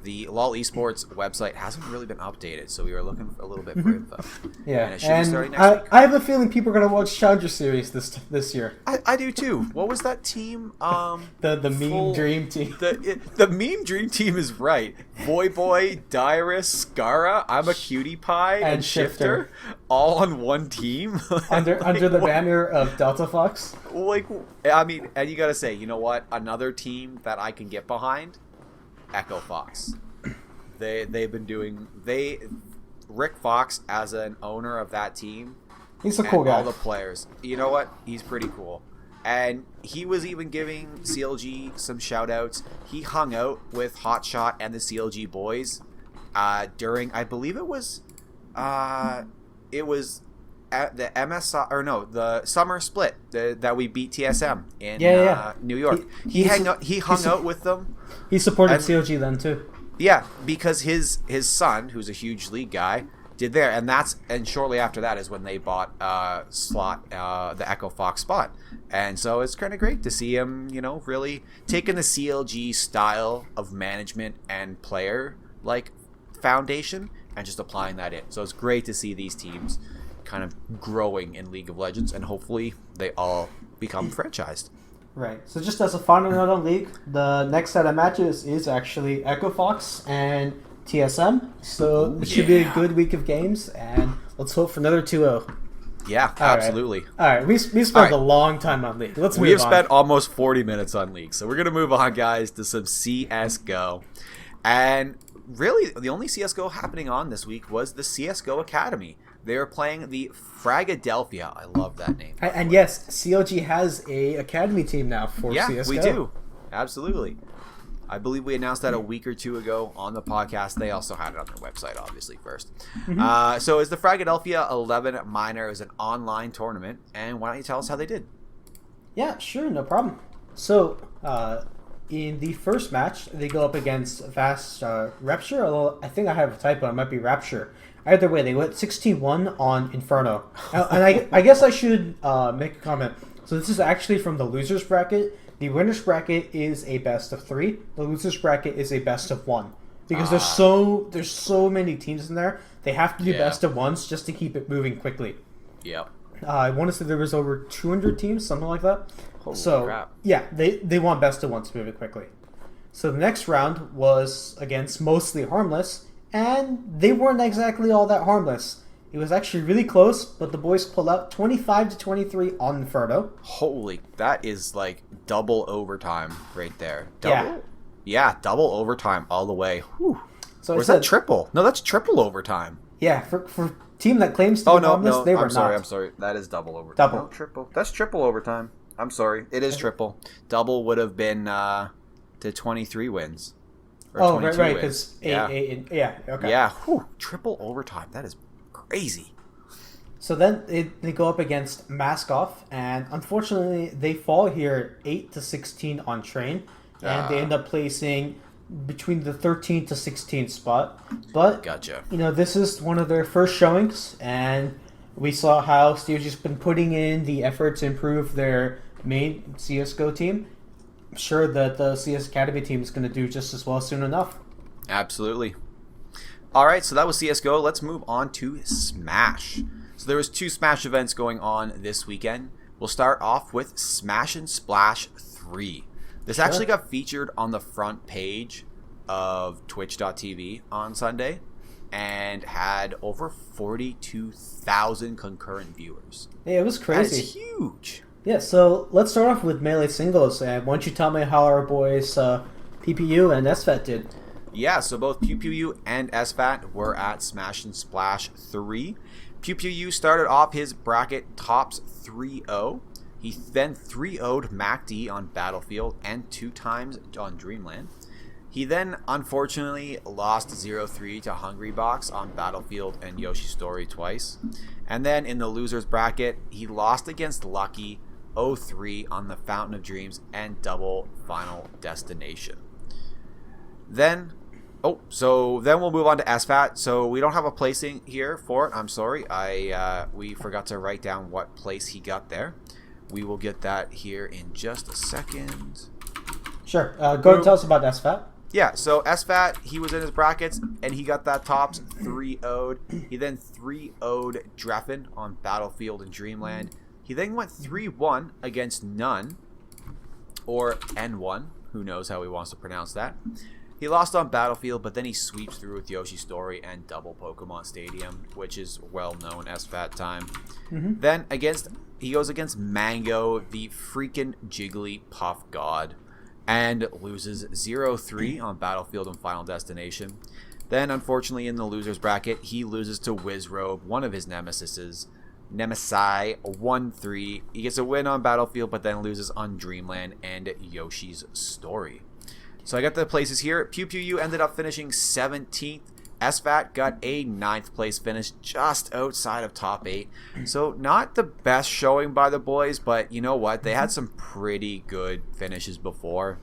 The LOL Esports website hasn't really been updated, so we were looking a little bit for info. Yeah, and it should be starting next week. I have a feeling people are going to watch Challenger Series this year. I do too. What was that team? The Meme Dream Team. The Meme Dream Team is right. Boy, Dyrus, Scara, I'm a Cutie Pie, and Shifter, all on one team. under the banner of Delta Fox. Like, I mean, and you got to say, you know what? Another team that I can get behind. Echo Fox. They've been doing Rick Fox as an owner of that team. He's a cool guy. All the players. You know what? He's pretty cool. And he was even giving CLG some shout outs. He hung out with Hotshot and the CLG boys during, I believe it was at the the summer split that we beat TSM in New York. He hung out with them. He supported CLG then too. Yeah, because his son, who's a huge League guy, did there, and shortly after that is when they bought the Echo Fox spot, and so it's kind of great to see him, really taking the CLG style of management and player foundation and just applying that in. So it's great to see these teams kind of growing in League of Legends, and hopefully they all become franchised. Right. So just as a final note on League, the next set of matches is actually Echo Fox and TSM. So it should be a good week of games, and let's hope for another 2-0. Yeah, absolutely. All right. We spent a long time on League. Let's move on. We have spent almost 40 minutes on League, so we're going to move on, guys, to some CSGO. And really, the only CSGO happening on this week was the CSGO Academy. They are playing the Fragadelphia. I love that name. And yes, CLG has a academy team now for CSGO. Yeah, we do. Absolutely. I believe we announced that a week or two ago on the podcast. They also had it on their website, obviously, first. So it's the Fragadelphia 11 Minor. It was an online tournament. And why don't you tell us how they did? Yeah, sure. No problem. So in the first match, they go up against Vast Rapture. Although I think I have a typo. It might be Rapture. Either way, they went 16-1 on Inferno. And I guess I should make a comment. So this is actually from the losers bracket. The winners bracket is a best of 3. The losers bracket is a best of 1. Because there's so many teams in there. They have to do best of 1s just to keep it moving quickly. Yep. I want to say there was over 200 teams, something like that. Holy crap. Yeah, they want best of 1s to move it quickly. So the next round was against Mostly Harmless. And they weren't exactly all that harmless. It was actually really close, but the boys pulled out 25-23 on Inferno. Holy, that is like double overtime right there. Double? Yeah, double overtime all the way. Whew. So or is that triple? No, that's triple overtime. Yeah, for team that claims to be harmless, they were not. I'm sorry. That is double overtime. Double. No, triple. That's triple overtime. I'm sorry. It is triple. Double would have been to 23 wins. Oh, right, because okay. Yeah, whew, triple overtime. That is crazy. So then they go up against Mask Off, and unfortunately they fall here 8-16 on Train, and they end up placing between the 13th to 16th spot. But, Gotcha. this is one of their first showings, and we saw how CLG's been putting in the effort to improve their main CSGO team. I'm sure that the CS Academy team is going to do just as well soon enough. Absolutely. All right, so that was CSGO. Let's move on to Smash. So there was 2 Smash events going on this weekend. We'll start off with Smash and Splash 3. This actually got featured on the front page of Twitch.tv on Sunday and had over 42,000 concurrent viewers. Yeah, it was crazy. That's huge. Yeah, so let's start off with Melee Singles. And why don't you tell me how our boys PPU and SFAT did? Yeah, so both PPU and SFAT were at Smash and Splash 3. PPU started off his bracket tops 3-0. He then 3-0'd MacD on Battlefield and 2 times on Dreamland. He then unfortunately lost 0-3 to Hungrybox on Battlefield and Yoshi's Story twice. And then in the losers bracket, he lost against Lucky 0-3 on the Fountain of Dreams and double Final Destination. Then we'll move on to SFAT. So we don't have a placing here for it. I'm sorry. We forgot to write down what place he got there. We will get that here in just a second. Sure. Go ahead and tell us about SFAT. Yeah, so SFAT, he was in his brackets, and he got that tops 3-0'd. He then 3-0'd Dreffen on Battlefield and Dreamland. He then went 3-1 against None, or N1. Who knows how he wants to pronounce that. He lost on Battlefield, but then he sweeps through with Yoshi's Story and double Pokemon Stadium, which is well-known SFAT time. Then he goes against Mango, the freaking Jigglypuff god, and loses 0-3 on Battlefield and Final Destination. Then, unfortunately, in the losers bracket, he loses to Wizrobe, one of his Nemesi, 1-3. He gets a win on Battlefield, but then loses on Dreamland and Yoshi's Story. So I got the places here. PewPew ended up finishing 17th. SFAT got a 9th place finish just outside of top 8. So not the best showing by the boys, but you know what? They had some pretty good finishes before.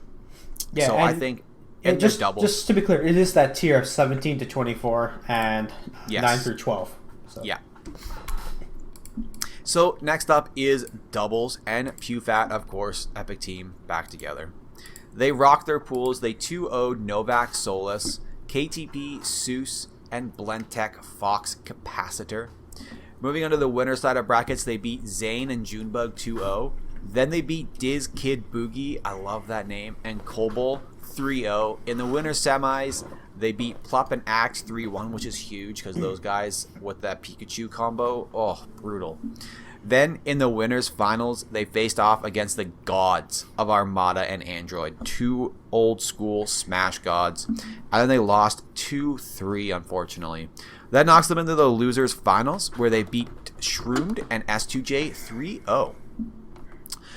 Yeah, so I think in the doubles. Just to be clear, it is that tier of 17 to 24 and 9 through 12. So. Yeah. So next up is doubles, and PewFat, of course, Epic Team back together. They rocked their pools. They 2-0'd Novak Solus, KTP, Seuss, and Blendtech Fox Capacitor. Moving on to the winner's side of brackets, they beat Zane and Junebug 2-0. Then they beat Diz Kid Boogie, I love that name, and Kobol 3-0. In the winner's semis, they beat Plup and Axe 3-1, which is huge because those guys with that Pikachu combo, oh, brutal. Then in the winners finals, they faced off against the gods of Armada and Android, 2 old school Smash gods, and then they lost 2-3, unfortunately. That knocks them into the losers finals, where they beat Shroomed and S2J 3-0.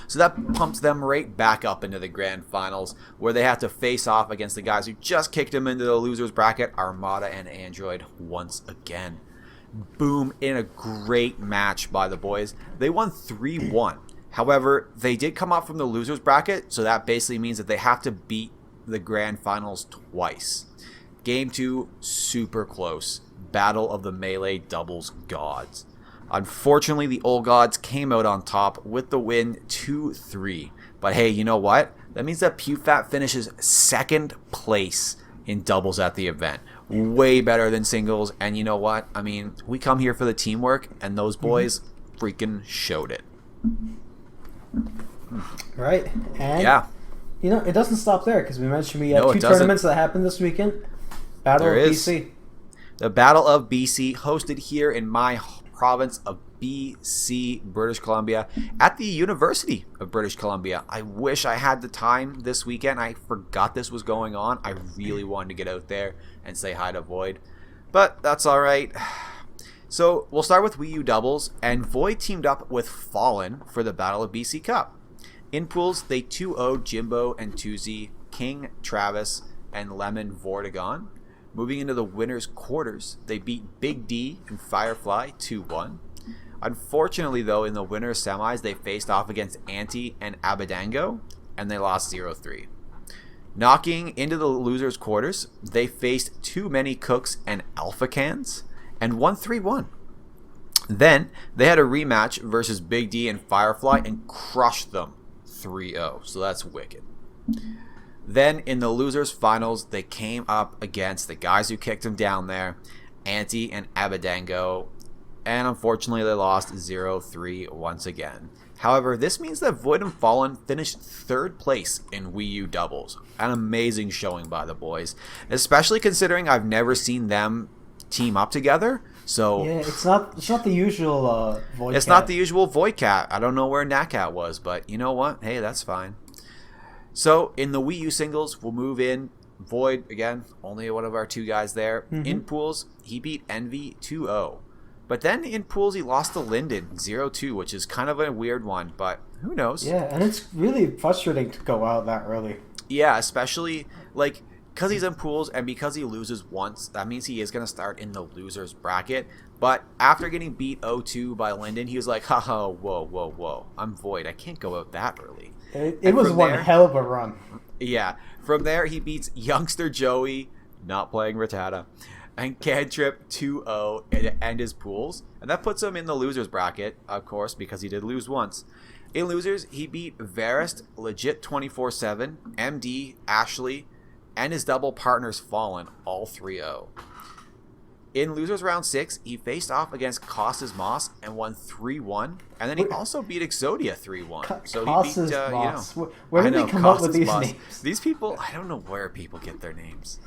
So that pumps them right back up into the grand finals, where they have to face off against the guys who just kicked them into the losers bracket, Armada and Android, once again. Boom, in a great match by the boys. They won 3-1. However, they did come up from the losers bracket, so that basically means that they have to beat the grand finals twice. Game 2, super close. Battle of the Melee doubles gods. Unfortunately, the old gods came out on top with the win 2-3. But hey, you know what? That means that PewFat finishes 2nd place in doubles at the event. Way better than singles, and you know what? I mean, we come here for the teamwork, and those boys freaking showed it. Right, and yeah, it doesn't stop there, because we mentioned we had 2 tournaments that happened this weekend. Battle of BC. The Battle of BC, hosted here in my province of BC, British Columbia, at the University of British Columbia. I wish I had the time this weekend. I forgot this was going on. I really wanted to get out there and say hi to Void, but that's all right. So we'll start with Wii U doubles, and Void teamed up with Fallen for the Battle of BC Cup. In pools, they 2-0'd Jimbo and Tuzi, King Travis, and Lemon Vortigon. Moving into the winners' quarters, they beat Big D and Firefly 2-1. Unfortunately, though, in the winners' semis, they faced off against Anti and Abadango, and they lost 0-3. Knocking into the losers' quarters, they faced too many Cooks and Alpha Cans and won 3-1. Then they had a rematch versus Big D and Firefly and crushed them 3-0. So that's wicked. Then in the losers' finals, they came up against the guys who kicked them down there, Anti and Abadango, and unfortunately they lost 0-3 once again. However, this means that Void and Fallen finished 3rd place in Wii U doubles. An amazing showing by the boys, especially considering I've never seen them team up together. So yeah, it's not the usual Void. It's not the usual Void Cat. I don't know where Natcat was, but you know what? Hey, that's fine. So in the Wii U singles, we'll move in. Void again, only one of our 2 guys there. In pools, he beat Envy 2-0. But then in pools, he lost to Linden 0-2, which is kind of a weird one, but who knows? Yeah, and it's really frustrating to go out that early. Yeah, especially like because he's in pools and because he loses once, that means he is going to start in the losers bracket. But after getting beat 0-2 by Linden, he was like, haha, whoa. I'm Void. I can't go out that early. It was one hell of a run. Yeah. From there, he beats Youngster Joey, not playing Rattata, and Cantrip 2-0 and end his pools. And that puts him in the losers bracket, of course, because he did lose once. In losers, he beat Varist, Legit 24/7, MD, Ashley, and his double partners Fallen, all 3-0. In losers round 6, he faced off against Costas Moss and won 3-1, and then he also beat Exodia 3-1. So he beat, Moss. Where did they come up with these names? These people, I don't know where people get their names.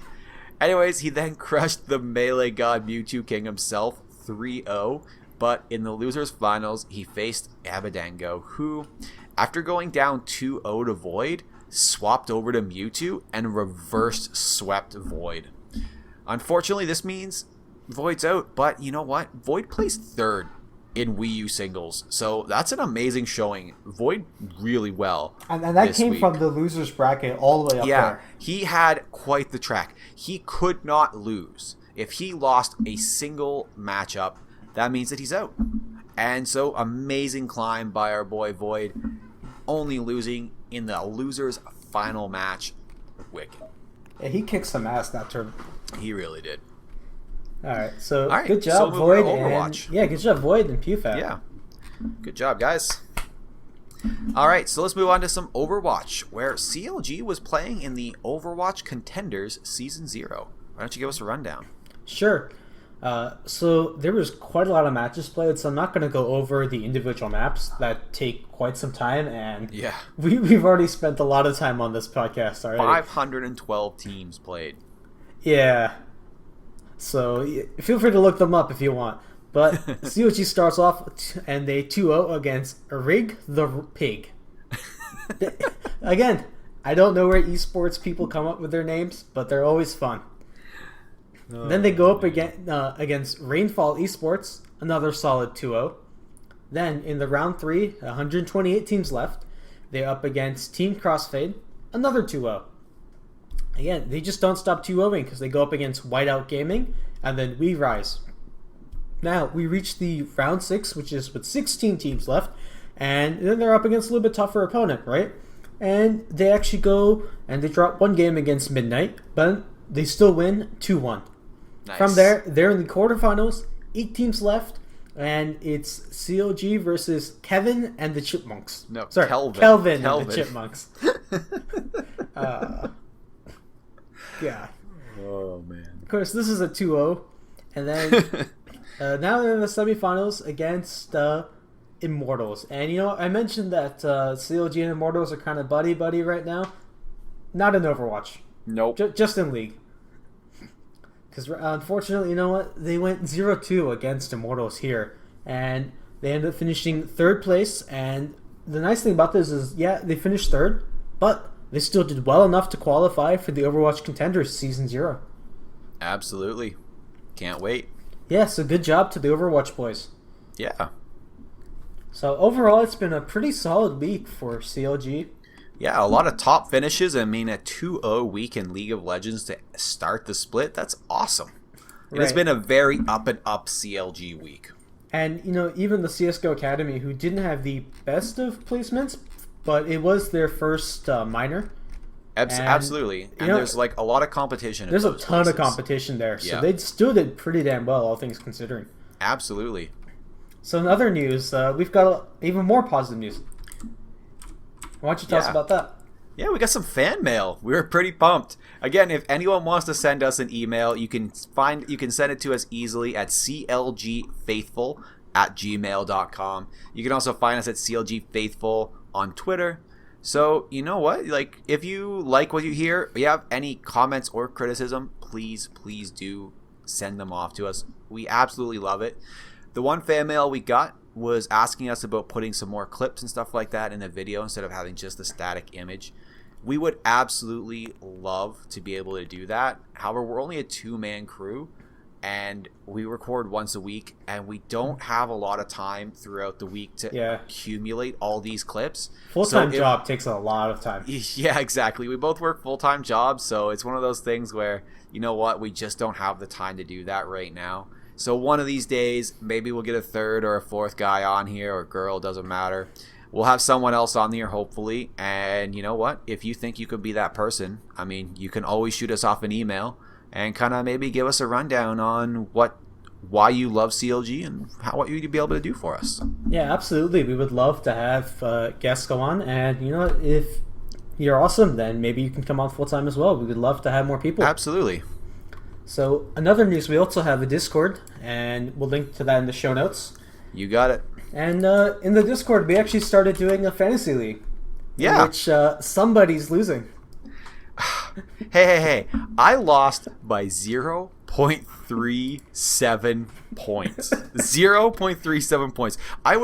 Anyways, he then crushed the Melee God Mewtwo King himself 3-0, but in the losers finals, he faced Abadango, who, after going down 2-0 to Void, swapped over to Mewtwo and reversed swept Void. Unfortunately, this means Void's out, but you know what? Void placed 3rd in Wii U singles, so that's an amazing showing. Void really well. And that came from the losers bracket all the way up there. Yeah, he had quite the track. He could not lose. If he lost a single matchup, that means that he's out. And so, amazing climb by our boy Void, only losing in the losers final match. Wicked. Yeah, he kicked some ass that turn. He really did. Alright, so good job, so Void. Overwatch. Yeah, good job, Void and PewFat. Yeah. Good job, guys. Alright, so let's move on to some Overwatch, where CLG was playing in the Overwatch Contenders Season 0. Why don't you give us a rundown? Sure. So there was quite a lot of matches played, so I'm not going to go over the individual maps that take quite some time, and yeah, we've already spent a lot of time on this podcast already. 512 teams played. Yeah. So feel free to look them up if you want. But CLG starts off and they 2-0 against Rig the Pig. Again, I don't know where esports people come up with their names, but they're always fun. Then they go up against Rainfall Esports, another solid 2-0. Then in the round 3, 128 teams left, they're up against Team Crossfade, another 2-0. Again, they just don't stop 2-0ing because they go up against Whiteout Gaming, and then We Rise. Now, we reach the round 6, which is with 16 teams left, and then they're up against a little bit tougher opponent, right? And they actually go and they drop one game against Midnight, but they still win 2-1. Nice. From there, they're in the quarterfinals, 8 teams left, and it's CLG versus Kevin and the Chipmunks. No, sorry, Kelvin and the Chipmunks. Yeah. Oh, man. Of course, this is a 2-0. And then now they're in the semifinals against Immortals. And, you know, I mentioned that CLG and Immortals are kind of buddy-buddy right now. Not in Overwatch. Nope. Just in League. Because, unfortunately, you know what? They went 0-2 against Immortals here. And they ended up finishing 3rd place. And the nice thing about this is, yeah, they finished 3rd, but they still did well enough to qualify for the Overwatch Contenders Season 0. Absolutely. Can't wait. Yeah, so good job to the Overwatch boys. Yeah. So overall, it's been a pretty solid week for CLG. Yeah, a lot of top finishes. I mean, a 2-0 week in League of Legends to start the split. That's awesome. It has been a very up-and-up CLG week. And, you know, even the CSGO Academy, who didn't have the best of placements, but it was their first minor, Absolutely. And there's like a lot of competition. There's a ton of competition there. So Yeah. they still did pretty damn well, all things considering. Absolutely. So in other news, we've got even more positive news. Why don't you tell us about that? Yeah, we got some fan mail. We were pretty pumped. Again, if anyone wants to send us an email, you can send it to us easily at clgfaithful@gmail.com. You can also find us at clgfaithful on Twitter. So, you know what? Like, if you like what you hear, if you have any comments or criticism, please do send them off to us. We absolutely love it. The one fan mail we got was asking us about putting some more clips and stuff like that in the video instead of having just the static image. We would absolutely love to be able to do that. However, we're only a 2-man crew, and we record once a week, and we don't have a lot of time throughout the week to accumulate all these clips. Full-time job takes a lot of time. Yeah, exactly. We both work full-time jobs, so it's one of those things where, you know what, we just don't have the time to do that right now. So one of these days, maybe we'll get a third or a fourth guy on here, or girl, doesn't matter. We'll have someone else on here, hopefully. And you know what? If you think you could be that person, I mean, you can always shoot us off an email and kind of maybe give us a rundown on why you love CLG and what you'd be able to do for us. Yeah, absolutely. We would love to have guests go on. And you know, if you're awesome, then maybe you can come on full-time as well. We would love to have more people. Absolutely. So another news, we also have a Discord, and we'll link to that in the show notes. You got it. And in the Discord, we actually started doing a fantasy league. Yeah. In which somebody's losing. Hey. I lost by 0.37 points. 0.37 points. I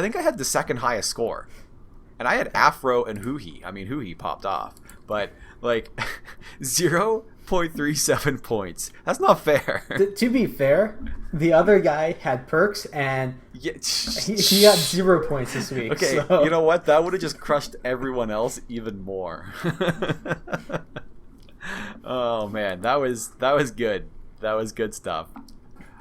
think I had the second highest score. And I had Afro and HuHi. I mean, HuHi popped off. But, 0.37 points. That's not fair. To be fair, the other guy had perks, and he got 0 points this week. Okay, so. You know what? That would have just crushed everyone else even more. Oh man, that was good. That was good stuff.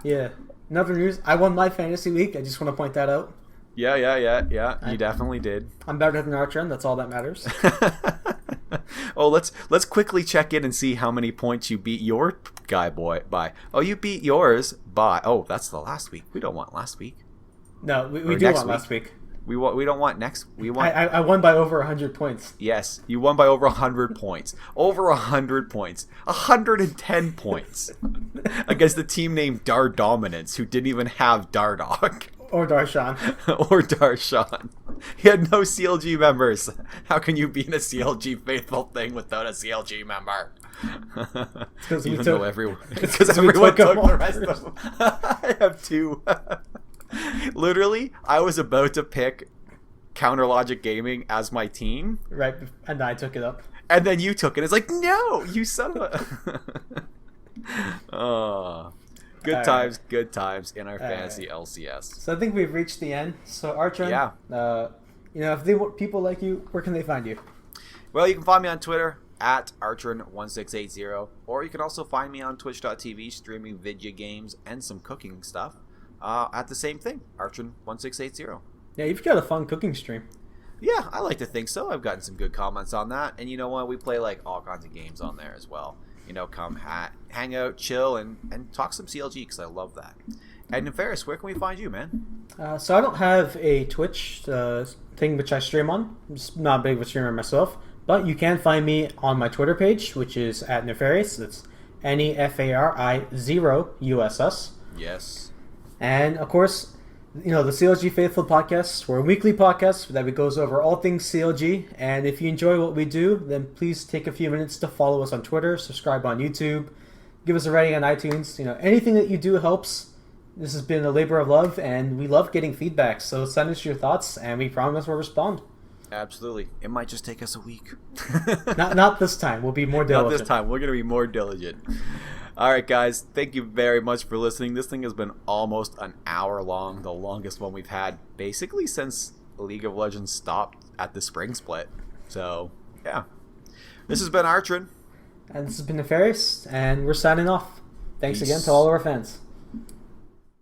Yeah. Another news, I won my fantasy league. I just want to point that out. Yeah. You definitely did. I'm better than Artren. That's all that matters. Oh, let's quickly check in and see how many points you beat your guy by. Oh, you beat yours by. Oh, that's the last week. We don't want last week. No, we do want last week. We don't want next. We want. I won by over 100 points. Yes, you won by over 100 points. Over 100 points. 110 points against the team named Dar Dominance, who didn't even have Dardog. Or Darshan. Or Darshan. He had no CLG members. How can you be in a CLG faithful thing without a CLG member? Because everyone took the rest of them. I have 2. Literally, I was about to pick Counter Logic Gaming as my team. Right, and I took it up. And then you took it. It's like, no, you son of a... Oh... Good times in our fantasy LCS. So I think we've reached the end. So Artren, if people like you, where can they find you? Well, you can find me on Twitter at Artren1680, or you can also find me on Twitch.tv streaming video games and some cooking stuff at the same thing, Artren1680. Yeah, you've got a fun cooking stream. Yeah, I like to think so. I've gotten some good comments on that, and you know what? We play all kinds of games on there as well. Come hang out, chill, and talk some CLG, because I love that. And Nefari0uss, where can we find you, man? So I don't have a Twitch thing which I stream on. I'm just not big of a streamer myself. But you can find me on my Twitter page, which is at Nefari0uss. That's Nefari0uss. Yes. And, of course, the CLG Faithful podcast. We're a weekly podcast that goes over all things CLG. And if you enjoy what we do, then please take a few minutes to follow us on Twitter, subscribe on YouTube, give us a rating on iTunes. Anything that you do helps. This has been a labor of love, and we love getting feedback. So send us your thoughts, and we promise we'll respond. Absolutely. It might just take us a week. Not this time. We'll be more diligent. Not this time. We're going to be more diligent. All right, guys. Thank you very much for listening. This thing has been almost an hour long, the longest one we've had basically since League of Legends stopped at the spring split. So, yeah. This has been Artren. And this has been Nefari0uss, and we're signing off. Thanks Peace. again to all of our fans.